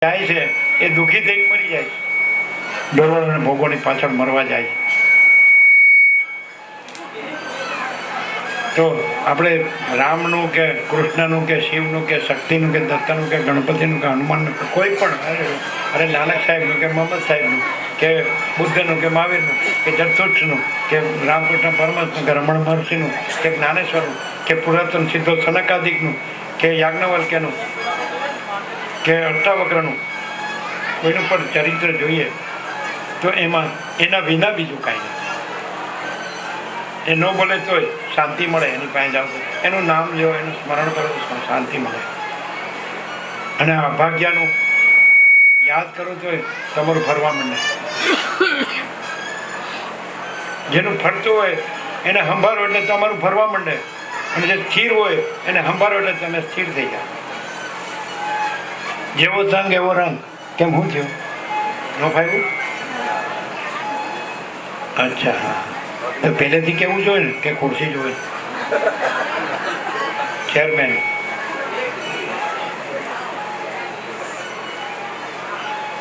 જાય છે એ દુઃખી થઈને મરી જાય છે. ડોરો અને ભોગોની પાછળ મરવા જાય છે. તો આપણે રામનું કે કૃષ્ણનું કે શિવનું કે શક્તિનું કે દત્તાનું કે ગણપતિનું કે હનુમાનનું કે કોઈ પણ અરે નાનક સાહેબનું કે મોહમ્મદ સાહેબનું કે બુદ્ધનું કે મહાવીરનું કે જરતોષ્ટનું કે રામકૃષ્ણ પરમહંસનું કે રમણ મહર્ષિનું કે જ્ઞાનેશ્વરનું કે પુરાતન સિદ્ધો સનકાદિકનું કે યાજ્ઞવલ્ક્યનું કે અષ્ટાવક્રનું કોઈનું પણ ચરિત્ર જોઈએ તો એમાં એના વિના બીજું કાંઈ નથી. એ ન બોલે તોય શાંતિ મળે. એની પાસે જાઓ એનું નામ લ્યો, એનું સ્મરણ કરો તો શાંતિ મળે. અને અભાગ્યનું યાદ કરો તો તમારું ફરવા માંડે. જેનું ફરતું હોય એને સંભાળો એટલે તમારું ફરવા માંડે, અને જે સ્થિર હોય એને સંભાળો એટલે તમે સ્થિર થઈ જાઓ. જેવો સંગ એવો રંગ. કેમ શું થયું? ન ફાવ્યું? અચ્છા, હા. તો પહેલેથી કેવું જોઈએ ને કે ખુરશી જોઈએ ચેરમેન.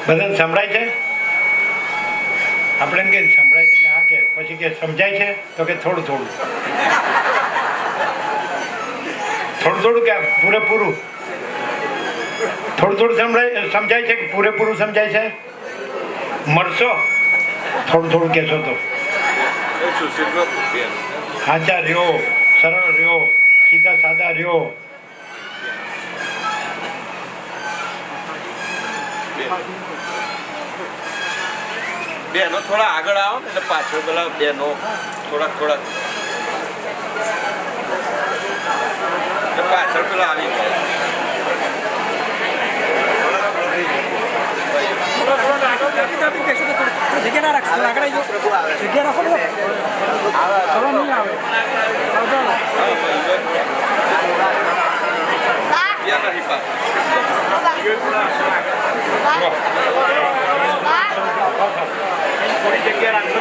બધાને સંભળાય છે? આપણે એમ કે સંભળાય છે એટલે હા કે પછી કે સમજાય છે તો કે થોડું થોડું થોડું થોડું કે પૂરેપૂરું થોડું થોડું સમજાય છે કે પૂરેપૂરું સમજાય છે? મળશો થોડું થોડું કહેશો તો સાચા રહ્યો, સરળ રહ્યો, સીધા સાદા રહ્યો. બેનો થોડા આગળ આવો ને એટલે પાછળ પેલા બેનો થોડાક પાછળ પેલા આવી જાય. જગ્યા ના રાખો, આગળ જગ્યા રાખો ને ચલો નહીં આવે. થોડી જગ્યા રાખજો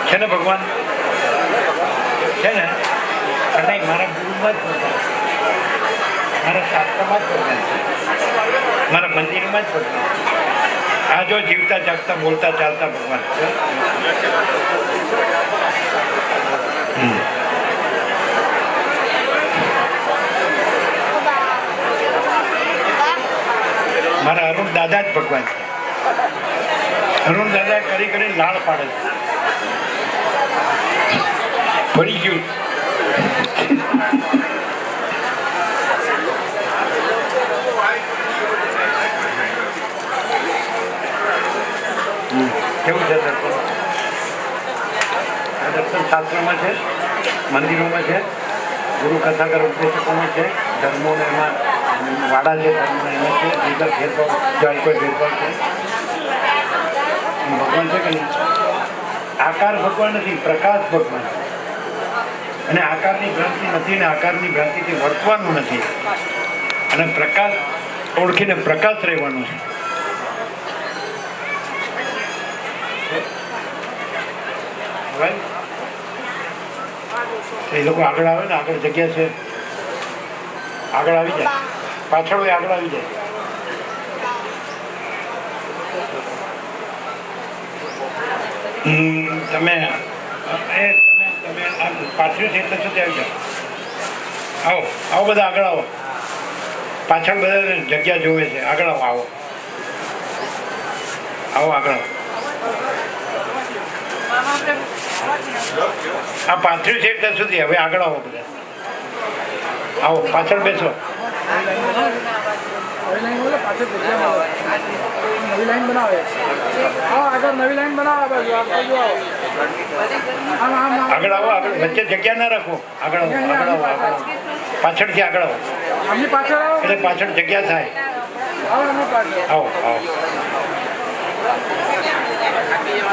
છે ને ભગવાન છે ને. નહીં, મારા ગુરુમાં જ ભગવાન, મારા શાસ્ત્રમાં જ ભગવાન, મારા મંદિરમાં જ ભગવાન. આ જો જીવતા જાગતા બોલતા ચાલતા ભગવાન. મારા અરુણ દાદા જ ભગવાન છે. અરુણ દાદા કરી કરીને લાળ પાડે છે. ફરી ગયું. કેવું છે દર્શન? આ દર્શન શાસ્ત્રોમાં છે, મંદિરોમાં છે, ગુરુ કથાકાર ઉપદેશકોમાં છે, ધર્મોને એમાં વાડા છે, ધર્મોને એમાં છે, બીજા ભેદભાવ જાય કોઈ ભેદભાવ છે. ભગવાન છે કે નહીં? આકાર ભગવાન નથી, પ્રકાશ ભગવાન. અને આકારની ભ્રાંતિ નથી, ને આકારની ભ્રાંતિથી વર્તવાનું નથી, અને પ્રકાશ ઓળખીને પ્રકાશ રહેવાનું છે. એ લોકો આગળ આવે ને, આગળ જગ્યા છે, આગળ આવી જાય. પાછળ હોય આગળ આવી જાય. તમે પાછળ છે એટલે સુધી આવી જાઓ. આવો આવો, બધા આગળ આવો. પાછળ બધા જગ્યા જોવે છે. આગળ આવો, આવો આવો, આગળ આવો. આ પાથર્યું છે એટલે સુધી. હવે આગળ આવો બધા. આવો, પાછળ બેસો. નવી લાઈન બનાવે. આગળ નવી લાઈન બનાવે. આગળ આવો, આગળ. વચ્ચે જગ્યા ના રાખો. આગળ આવો, આગળ આવો, આગળ આવો. પાછળથી આગળ આવો એટલે પાછળ જગ્યા થાય. આવો આવો.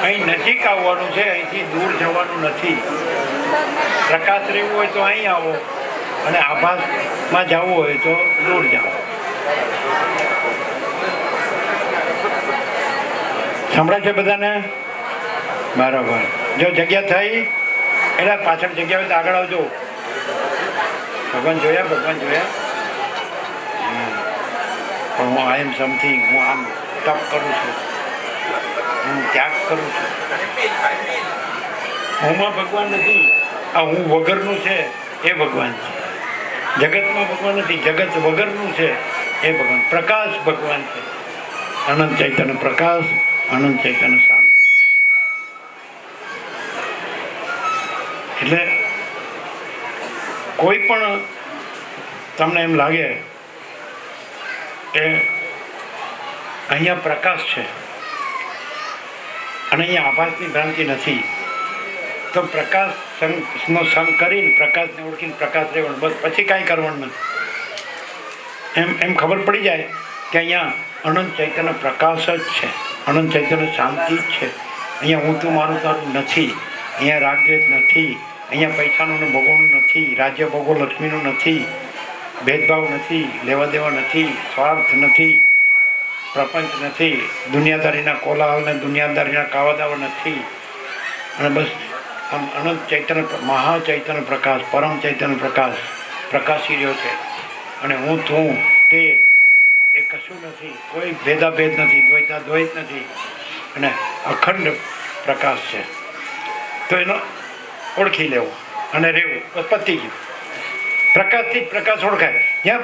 અહીં નજીક આવવાનું છે, અહીંથી દૂર જવાનું નથી. પ્રકાશ રહેવું હોય તો અહીં આવો, અને આભાસમાં જવું હોય તો દૂર જાઓ. સંભળાય છે બધાને? બરાબર. જો જગ્યા થઈ એટલે પાછળ જગ્યા હોય તો આગળ આવજો. ભગવાન જોયા? ભગવાન જોયા? પણ હું આઈ એમ સમથિંગ, હું આમ તપ કરું છું, હું ત્યાગ કરું છું. હુંમાં ભગવાન નથી. આ હું વગરનું છે એ ભગવાન છે. જગતમાં ભગવાન નથી, જગત વગરનું છે એ ભગવાન. પ્રકાશ ભગવાન છે. અનંત ચૈતન્ય પ્રકાશ, અનંત ચૈતન્ય શાંતિ. એટલે કોઈ પણ તમને એમ લાગે કે અહીંયા પ્રકાશ છે અને અહીંયા આભાસની ભ્રાંતિ નથી, તો પ્રકાશ નો સંગ કરીને પ્રકાશને ઓળખીને પ્રકાશ રહેવાનું, બસ પછી કાંઈ કરવાનું નથી. એમ ખબર પડી જાય કે અહીંયા અનંત ચૈતન્ય પ્રકાશ જ છે, અનંત ચૈતન્ય શાંતિ જ છે. અહીંયા હું તું મારું તારું નથી, અહીંયા રાગદ્વેષ નથી, અહીંયા પૈસાનું ને ભોગવવાનું નથી, રાજ્ય ભોગો લક્ષ્મીનું નથી, ભેદભાવ નથી, લેવા દેવા નથી, સ્વાર્થ નથી, પ્રપંચ નથી, દુનિયાદારીના કોલાહલ ને દુનિયાદારીના કાવાદાવા નથી. અને બસ આમ અનંત ચૈતન્ય મહાચૈતન્ય પ્રકાશ, પરમ ચૈતન્ય પ્રકાશ પ્રકાશી રહ્યો છે. અને હું તું તે એ કશું નથી, કોઈ ભેદાભેદ નથી, દ્વૈત નથી, અને અખંડ પ્રકાશ છે. તો એનો ઓળખી લેવો અને રહેવું, બસ પતી ગયું. પ્રકાશથી જ પ્રકાશ ઓળખાય. જ્યાં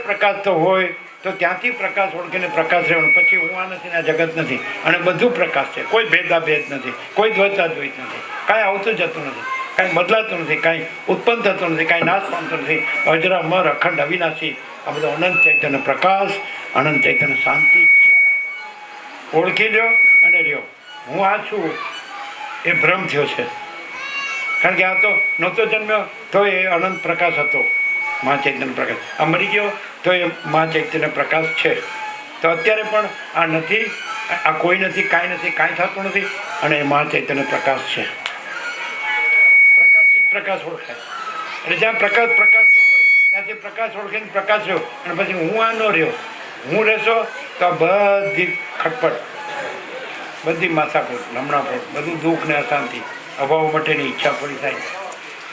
પ્રકાશ તો હોય તો ત્યાંથી પ્રકાશ ઓળખીને પ્રકાશ રહેવાનું. પછી હું આ નથી ને આ જગત નથી, અને બધું પ્રકાશ છે. કોઈ ભેદાભેદ નથી, કોઈ દ્વૈત નથી, કાંઈ આવતું જતું નથી, કાંઈ બદલાતું નથી, કાંઈ ઉત્પન્ન થતું નથી, કાંઈ નાશ પામતું નથી. અજરામર અખંડ અવિનાશી આ બધો અનંત ચૈતન્ય પ્રકાશ, અનંત ચૈતન્ય શાંતિ છે. ઓળખી લ્યો અને રહ્યો. હું આ છું એ ભ્રમ થયો છે, કારણ કે આ તો નહોતો જન્મ્યો તો એ અનંત પ્રકાશ હતો, મહાચૈતન્ય પ્રકાશ. આ મરી ગયો તો એ મહાચૈતન્ય પ્રકાશ છે. તો અત્યારે પણ આ નથી, આ કોઈ નથી, કાંઈ નથી, કાંઈ થતું નથી, અને એ મહાચૈતન્ય પ્રકાશ છે. પ્રકાશથી જ પ્રકાશ ઓળખાય. એટલે જ્યાં પ્રકાશ તો હોય ત્યાંથી પ્રકાશ ઓળખીને પ્રકાશ રહ્યો. અને પછી હું આ ન રહ્યો, હું રહેશો તો આ બધી ખટપટ, બધી માથાકૂટ, લમણાપટ, બધું દુઃખ ને અશાંતિ, અભાવ માટેની ઈચ્છા પૂરી થાય.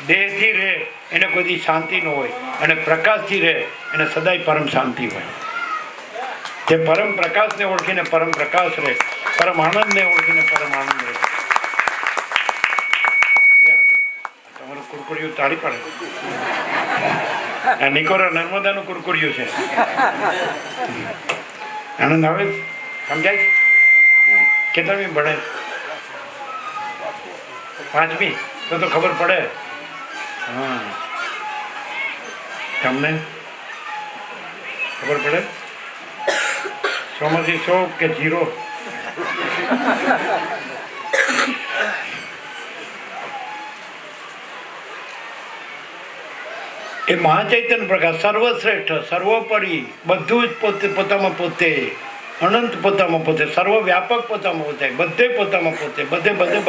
દેહથી રહે એને કોઈ દી શાંતિ ન હોય, અને પ્રકાશથી રહે એને સદાય પરમ શાંતિ હોય. જે પરમ પ્રકાશને ઓળખીને પરમ પ્રકાશ રહે, પરમ આનંદને ઓળખીને પરમ આનંદ રહે. તમારું કુરકુરિયું તાળી પડે. આ નિકોરા નર્મદાનું કુરકુરિયું છે. આનંદ આવે? સમજાય? કેટલામી ભણે? 5મી? તો ખબર પડે. હા, તમને ખબર પડે? 100માંથી 100 કે 0? એ મહાચૈતન્ય પ્રકાશ સર્વશ્રેષ્ઠ, સર્વોપરી, બધું જ પોતે પોતામાં પોતે, અનંત પોતામાં પોતે, સર્વવ્યાપક પોતામાં પોતે, બધે પોતામાં પોતે, બધે બધું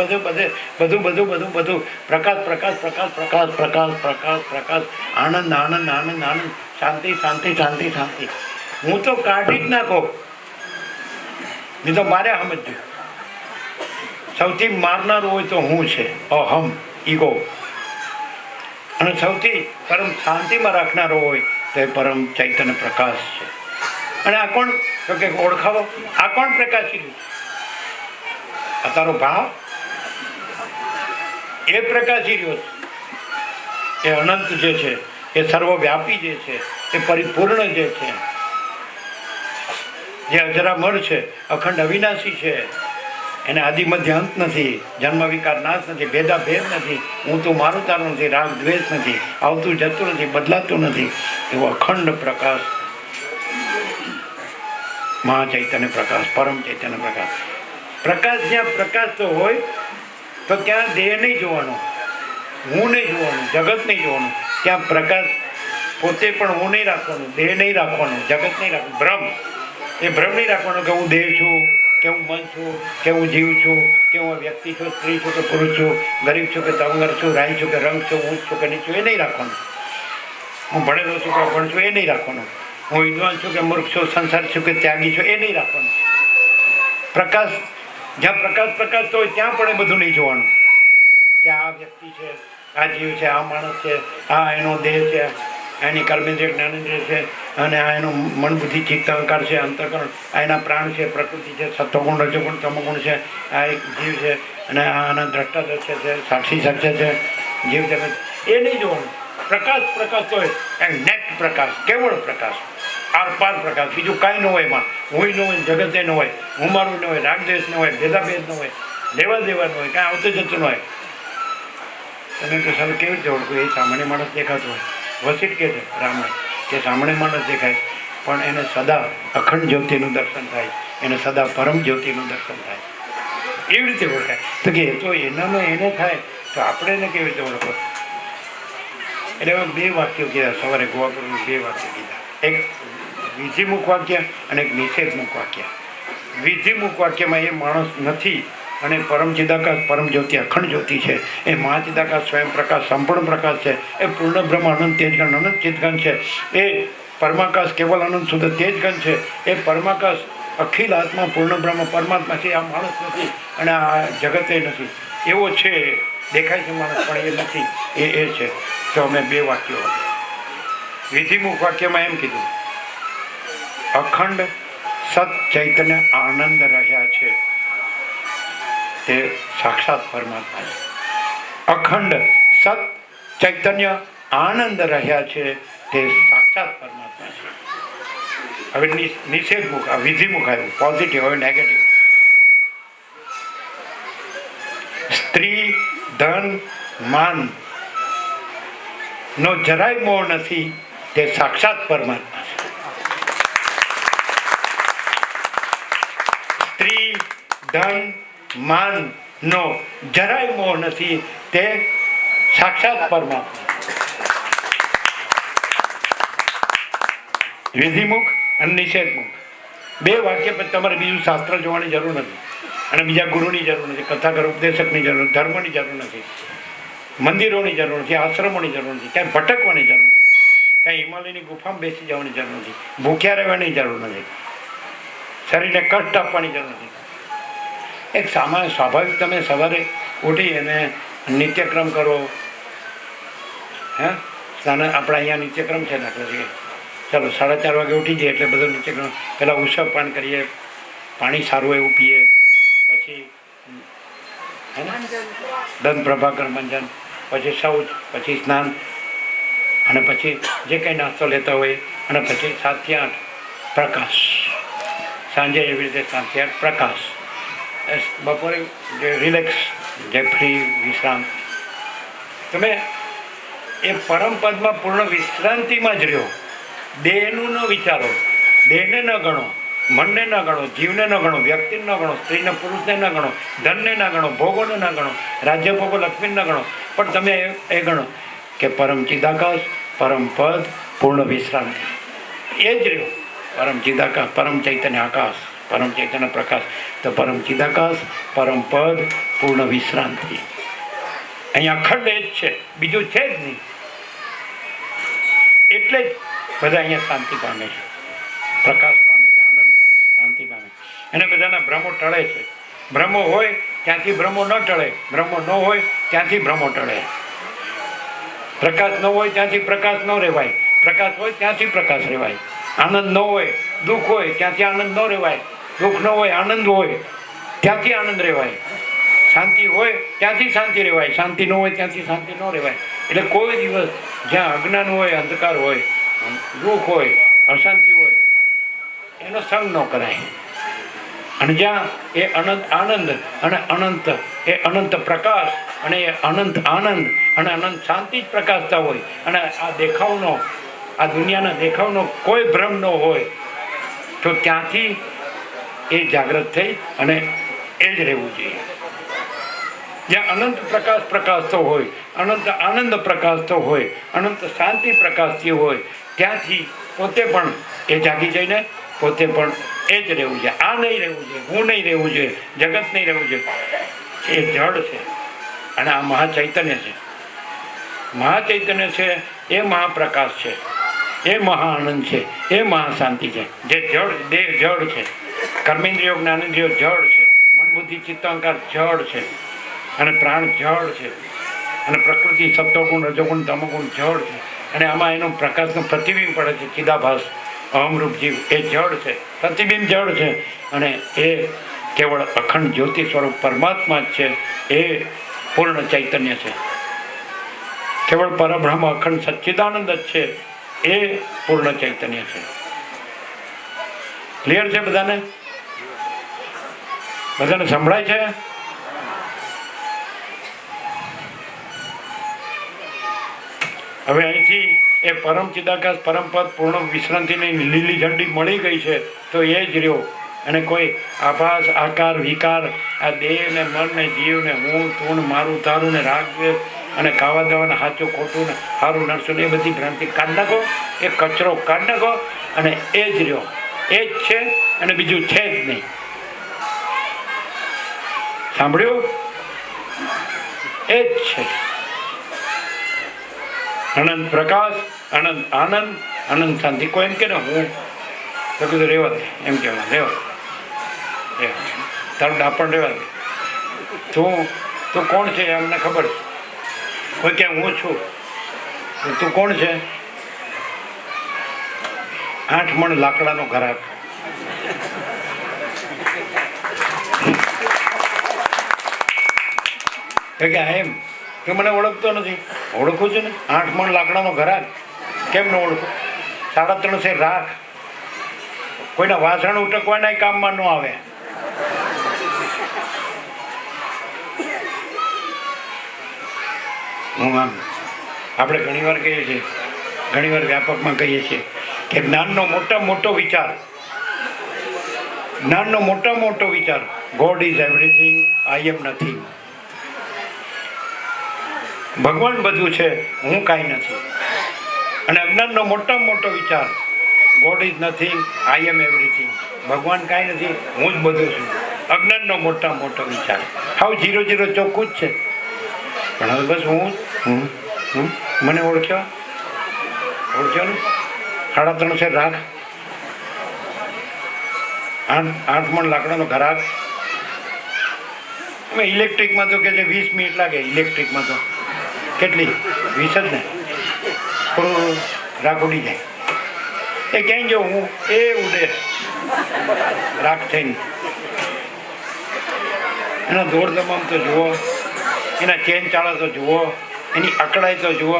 પ્રકાશ, આનંદ, શાંતિ. હું તો કાઢી જ નાખો, નહીં તો મારે સમજજો. સૌથી મારનારું હોય તો હું છે, અહમ, ઈગો. અને સૌથી પરમ શાંતિમાં રાખનારો હોય તો એ પરમ ચૈતન્ય પ્રકાશ છે. અને આ કોણ? તો કે ઓળખાવો, આ કોણ પ્રકાશી રહ્યું? આ તારો ભાવ એ પ્રકાશી રહ્યો છે. એ અનંત જે છે, એ સર્વવ્યાપી જે છે, એ પરિપૂર્ણ જે છે, જે અજરામર છે, અખંડ અવિનાશી છે, એને આદિ મધ્ય અંત નથી, જન્મ વિકાર નાશ નથી, ભેદાભેદ નથી, હું તો મારું તારું નથી, રાગ દ્વેષ નથી, આવતું જતું નથી, બદલાતું નથી, એવો અખંડ પ્રકાશ, મહાચૈતન્ય પ્રકાશ, પરમ ચૈતન્ય પ્રકાશ. પ્રકાશ જ્યાં પ્રકાશ તો હોય તો ત્યાં દેહ નહીં જોવાનો, હું નહીં જોવાનું, જગત નહીં જોવાનું. ત્યાં પ્રકાશ પોતે પણ હું નહીં રાખવાનું, દેહ નહીં રાખવાનું, જગત નહીં રાખવાનું, ભ્રમ. એ ભ્રમ નહીં રાખવાનો કે હું દેહ છું, કે હું મન છું, કે હું જીવ છું, કે હું વ્યક્તિ છું, સ્ત્રી છું કે પુરુષ છું, ગરીબ છું કે તવંગર છું, રાઈ છું કે રંગ છું, ઊંચ છું કે નીચું, એ નહીં રાખવાનું. હું ભણેલો છું કે અભણ છું, એ નહીં રાખવાનું. હું વિદ્વાન છું કે મૂર્ખ છું, સંસાર છું કે ત્યાગી છું, એ નહીં રાખવાનું. પ્રકાશ જ્યાં પ્રકાશ તો હોય ત્યાં પણ એ બધું નહીં જોવાનું કે આ વ્યક્તિ છે, આ જીવ છે, આ માણસ છે, આ એનો દેહ છે, એની કર્મેન્દ્રિય જ્ઞાનેન્દ્રિય છે, અને આ એનું મન બુદ્ધિ ચિત્ત અહંકાર છે, અંતઃકરણ, આ એના પ્રાણ છે, પ્રકૃતિ છે, સત્વગુણ રજોગુણ તમોગુણ છે, આ એક જીવ છે, અને આના દ્રષ્ટા દ્રશ્ય છે, સાક્ષી સાક્ષ્ય છે, જીવ જગત. એ નહીં જોવાનું. પ્રકાશ તો હોય નેટ પ્રકાશ, કેવળ પ્રકાશ, આરપાર પ્રકાશ, બીજું કાંઈ ન હોય એમાં. હું ન હોય, જગતે ન હોય, હું મારું ન હોય, રાગદ્વેષ ન હોય, ભેદાભેદ ન હોય, લેવા દેવા ન હોય, કાંઈ આવતું જતું ન હોય. તમે તો સર કેવી રીતે ઓળખું? એ સામાન્ય માણસ દેખાતો હોય. વસીટ કે છે રામને કે સામાન્ય માણસ દેખાય, પણ એને સદા અખંડ જ્યોતિનું દર્શન થાય, એને સદા પરમ જ્યોતિનું દર્શન થાય. એવી રીતે ઓળખાય. તો કે તો એનામાં એને થાય તો આપણે એને કેવી રીતે ઓળખો? એટલે એવા 2 વાક્યો કીધા સવારે ગોવાપુરમાં, 2 વાક્ય કીધા. એક વિધિમુખ વાક્ય અને એક નિષેધમુખ વાક્ય. વિધિમુખ વાક્યમાં એ માણસ નથી અને પરમ ચિદાકાશ, પરમ જ્યોતિ, અખંડ જ્યોતિ છે. એ મહાચિદાકાશ, સ્વયં પ્રકાશ, સંપૂર્ણ પ્રકાશ છે. એ પૂર્ણ બ્રહ્મ, અનંત તેજગણ, અનંત ચિતગણ છે. એ પરમાકાશ, કેવલ આનંદ શુદ્ધ તેજગણ છે. એ પરમાકાશ, અખિલ આત્મા, પૂર્ણ બ્રહ્મ, પરમાત્મા છે. આ માણસ નથી અને આ જગતે નથી. એવો છે, દેખાય છે માણસ પણ એ નથી. એ છે. તો અમે 2 વાક્યો. વિધિમુખ વાક્યમાં એમ કીધું, અખંડ સત ચૈતન્ય આનંદ રહ્યા છે તે સાક્ષાત પરમાત્મા છે. અખંડ સત ચૈતન્ય આનંદ રહ્યા છે તે સાક્ષાત પરમાત્મા છે. હવે નિષેધમુખ, આ વિધિમુખ આવ્યું, પોઝિટિવ. હવે નેગેટિવ. સ્ત્રી, ધન, માન નો જરાય મોહ નથી તે સાક્ષાત પરમાત્મા છે. સ્ત્રી, ધન, માન નો જરાય મોહ નથી તે સાક્ષાત પરમાત્મા. વિધિમુખ અને નિષેધમુખ 2 વાક્ય પછી તમારે બીજું શાસ્ત્ર જોવાની જરૂર નથી, અને બીજા ગુરુની જરૂર નથી, કથાકાર ઉપદેશકની જરૂર, ધર્મની જરૂર નથી, મંદિરોની જરૂર નથી, આશ્રમોની જરૂર નથી, ક્યાંય ભટકવાની જરૂર નથી, ક્યાંય હિમાલયની ગુફામાં બેસી જવાની જરૂર નથી, ભૂખ્યા રહેવાની જરૂર નથી, શરીરને કષ્ટ આપવાની જરૂર નથી. એક સામાન્ય સ્વાભાવિક તમે સવારે ઉઠી અને નિત્યક્રમ કરો. હે આપણા અહીંયા નિત્યક્રમ છે, દાખલા છે, ચાલો 4:30 વાગે ઉઠી જઈએ એટલે બધો નિત્યક્રમ. પહેલાં ઉષપ પાન કરીએ, પાણી સારું એવું પીએ, પછી હે ને દંત પ્રભાકર મંજન, પછી શૌચ, પછી સ્નાન, અને પછી જે કંઈ નાસ્તો લેતા હોય, અને પછી 7 થી 8 પ્રકાશ. સાંજે એવી રીતે 7 થી 8 પ્રકાશ. બપોરે જે રિલેક્સ, જે ફ્રી વિશ્રામ. તમે એ પરમ પદમાં પૂર્ણ વિશ્રાંતિમાં જ રહ્યો. દેહનું ન વિચારો, દેહને ન ગણો, મનને ન ગણો, જીવને ન ગણો, વ્યક્તિને ન ગણો, સ્ત્રીને પુરુષને ન ગણો, ધનને ન ગણો, ભોગોને ન ગણો, રાજ્ય ભોગો લક્ષ્મીને ન ગણો, પણ તમે એ ગણો કે પરમ ચિદાકાશ, પરમ પદ, પૂર્ણ વિશ્રાંતિ. એ જ રહ્યો પરમ ચિદાકાશ, પરમ ચૈતન્ય આકાશ, પરમ ચૈતન્ય પ્રકાશ. તો પરમ ચિદાકાશ, પરમ પદ, પૂર્ણ વિશ્રાંતિ. અહીંયા અખંડ એ જ છે, બીજું છે જ નહીં. એટલે જ બધા અહીંયા શાંતિ પામે છે, પ્રકાશ પામે છે, આનંદ પામે છે, શાંતિ પામે. એને બધાના ભ્રમો ટળે છે. ભ્રમો હોય ત્યાંથી ભ્રમો ન ટળે, ભ્રમો ન હોય ત્યાંથી ભ્રમો ટળે. પ્રકાશ ન હોય ત્યાંથી પ્રકાશ ન રહેવાય, પ્રકાશ હોય ત્યાંથી પ્રકાશ રહેવાય. આનંદ ન હોય, દુઃખ હોય ત્યાંથી આનંદ ન રહેવાય, દુઃખ ન હોય આનંદ હોય ત્યાંથી આનંદ રહેવાય. શાંતિ હોય ત્યાંથી શાંતિ રહેવાય, શાંતિ ન હોય ત્યાંથી શાંતિ ન રહેવાય. એટલે કોઈ દિવસ જ્યાં અજ્ઞાન હોય, અંધકાર હોય, દુઃખ હોય, અશાંતિ હોય, એનો સંગ ન કરાય. અને જ્યાં એ અનંત આનંદ અને અનંત એ અનંત પ્રકાશ અને એ અનંત આનંદ અને અનંત શાંતિ જ પ્રકાશતા હોય, અને આ દેખાવનો, આ દુનિયાના દેખાવનો કોઈ ભ્રમ ન હોય, તો ત્યાંથી એ જાગૃત થઈ અને એ જ રહેવું જોઈએ. જ્યાં અનંત પ્રકાશ પ્રકાશતો હોય, અનંત આનંદ પ્રકાશતો હોય, અનંત શાંતિ પ્રકાશતી હોય, ત્યાંથી પોતે પણ એ જાગી જઈને પોતે પણ એ જ રહેવું છે. આ નહીં રહેવું છે, હું નહીં રહેવું છે, જગત નહીં રહેવું છે. એ જડ છે અને આ મહાચૈતન્ય છે. મહાચૈતન્ય છે એ મહાપ્રકાશ છે, એ મહાઆનંદ છે, એ મહાશાંતિ છે. જે જડ, દેહ જડ છે, કર્મેન્દ્રિયો જ્ઞાનેન્દ્રિયો જડ છે, મન બુદ્ધિ ચિત્ત અહંકાર જડ છે, અને પ્રાણ જળ છે. અને પ્રકૃતિ સત્વગુણ રજોગુણ તમોગુણ જળ છે, અને આમાં એનો પ્રકાશનો પ્રતિબિંબ પડે છે. ચિદાભાસ અહમરૂપ જીવ એ જળ છે, પ્રતિબિંબ જળ છે, અને એ કેવળ અખંડ જ્યોતિ સ્વરૂપ પરમાત્મા જ છે. એ પૂર્ણ ચૈતન્ય છે. કેવળ પરબ્રહ્મ અખંડ સચ્ચિદાનંદ જ છે. એ પૂર્ણ ચૈતન્ય છે. ક્લિયર છે બધાને? બધાને સંભળાય છે? હવે અહીંથી એ પરમ ચિદાકાશ પરમપદ પૂર્ણ વિશ્રાંતિની લીલી ઝંડી મળી ગઈ છે, તો એ જ રહ્યો. અને કોઈ આભાસ આકાર વિકાર આ દેહ ને મન ને જીવ ને હું તું મારું તારું ને રાગ અને ખાવા દેવાના સાચું ખોટું ને સારું નરસું ને એ બધી ભ્રાંતિ કાઢ નાખો. એ કચરો કાઢ નાખો, અને એ જ રહ્યો. એ જ છે, અને બીજું છે જ નહીં. સાંભળ્યું? એ જ છે. અનંત પ્રકાશ, અનંત આનંદ, અનંત શાંતિ. કોઈ એમ કે ને હું તો કીધું રેવા દે, એમ કહેવાય રેવા તારું ડાપણ રેવા દે. તું કોણ છે અમને ખબર છે. કોઈ કે હું છું. તું કોણ છે? 8 મણ લાકડાનો ઘરાક. કે એમ કે મને ઓળખતો નથી. ઓળખું છું ને. 8 મણ લાકડાનો ઘરાક કેમ ન ઓળખું? 3.5 સેર રાખ. કોઈના વાસણ ઉટકવાના કામમાં ન આવે. હું આમ આપણે ઘણીવાર કહીએ છીએ, ઘણીવાર વ્યાપકમાં કહીએ છીએ કે જ્ઞાનનો મોટામાં મોટો વિચાર, જ્ઞાનનો મોટામાં મોટો વિચાર God is everything, I am nothing. ભગવાન બધું છે, હું કાંઈ નથી. અને અજ્ઞાનનો મોટામાં મોટો વિચાર God is nothing, I am everything. ભગવાન કાંઈ નથી, હું જ બધું છું. અજ્ઞાનનો મોટામાં મોટો વિચાર. હાવ 0-0 ચોખ્ખું જ છે. પણ હવે બસ હું મને ઓળખ્યો ને. 3.5 સેર રાખ, 8 મણ લાકડાનો ઘરાક. અમે ઇલેક્ટ્રિકમાં તો કે છે 20 મિનિટ લાગે. ઇલેક્ટ્રિકમાં તો કેટલી? 20 જ ને. થોડું રાખ ઉડી જાય. એ ક્યાંય જો હું એ ઉડે રાખ થઈને. એના દોડ દમામ તો જુઓ, એના ચેન ચાળા તો જુઓ, એની અકળાઈ તો જુઓ.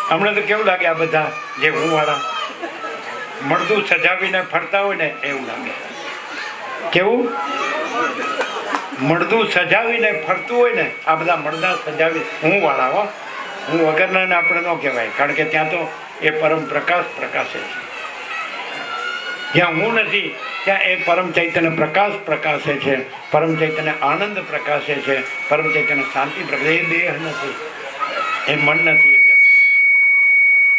હમણાં તો કેવું લાગે આ બધા જે હું વાળા મળદું સજાવીને ફરતા હોય ને એવું લાગે. કેવું? મળદું સજાવીને ફરતું હોય ને આ બધા મળદા સજાવી હું વાળા હો. હું વગરના ને આપણે ન કહેવાય, કારણ કે ત્યાં તો એ પરમ પ્રકાશ પ્રકાશે છે. જ્યાં હું નથી ત્યાં એ પરમ ચૈતન્ય પ્રકાશ પ્રકાશે છે. પરમ ચૈતન્ય આનંદ પ્રકાશે છે. પરમ ચૈતન્ય શાંતિ પ્રકાશે. એ દેહ નથી, એ મન નથી, એ વ્યક્તિ નથી.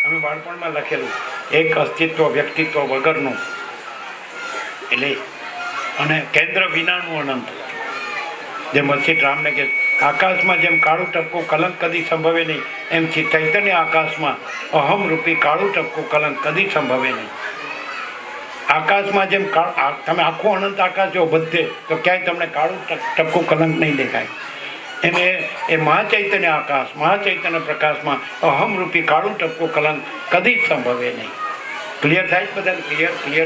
અમે બાળપણમાં લખેલું એક અસ્તિત્વ વ્યક્તિત્વ વગરનું, એટલે અને કેન્દ્ર વિનાનું અનંત. જેમ અસિત રામને કે આકાશમાં જેમ કાળું ટપકું કલંક કદી સંભવે નહીં, એમ ચૈતન્ય આકાશમાં અહમ રૂપી કાળું ટપકું કલંક કદી સંભવે નહીં. આકાશમાં જેમ તમે આખું અનંત આકાશ જો બધે તો ક્યાંય તમને કાળું ટપકું કલંક નહીં દેખાય. એને એ મહાચૈતન્ય આકાશ મહાચૈતન્ય પ્રકાશમાં અહમ રૂપી કાળું ટપકું કલંક કદી જ સંભવે નહીં. ક્લિયર થાય બધા?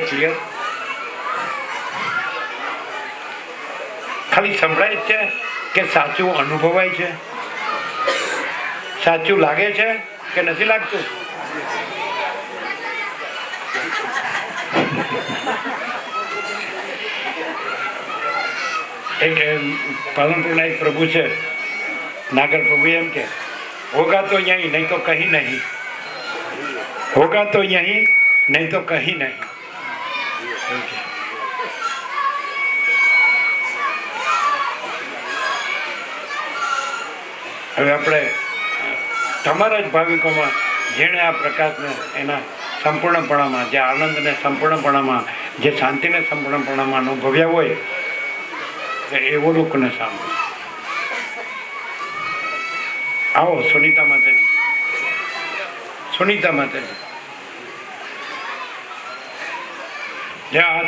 ક્લિયર. ખાલી સંભળાય જ છે કે સાચું અનુભવાય છે? સાચું લાગે છે કે નથી લાગતું? એક પાલનપુરના એક પ્રભુ છે, નાગર પ્રભુ, એમ કે હોગા તો યહીં નહીં તો કહી નહીં, હોગા તો યહીં નહીં તો કહી નહીં. હવે આપણે તમારા જ ભાવિકોમાં જેણે આ પ્રકાશને એના સંપૂર્ણપણામાં, જે આનંદને સંપૂર્ણપણામાં, જે શાંતિને સંપૂર્ણપણામાં અનુભવ્યા હોય એવો લોકોને સાંભળો. આવો સુનીતા માતાજી, જ્યાં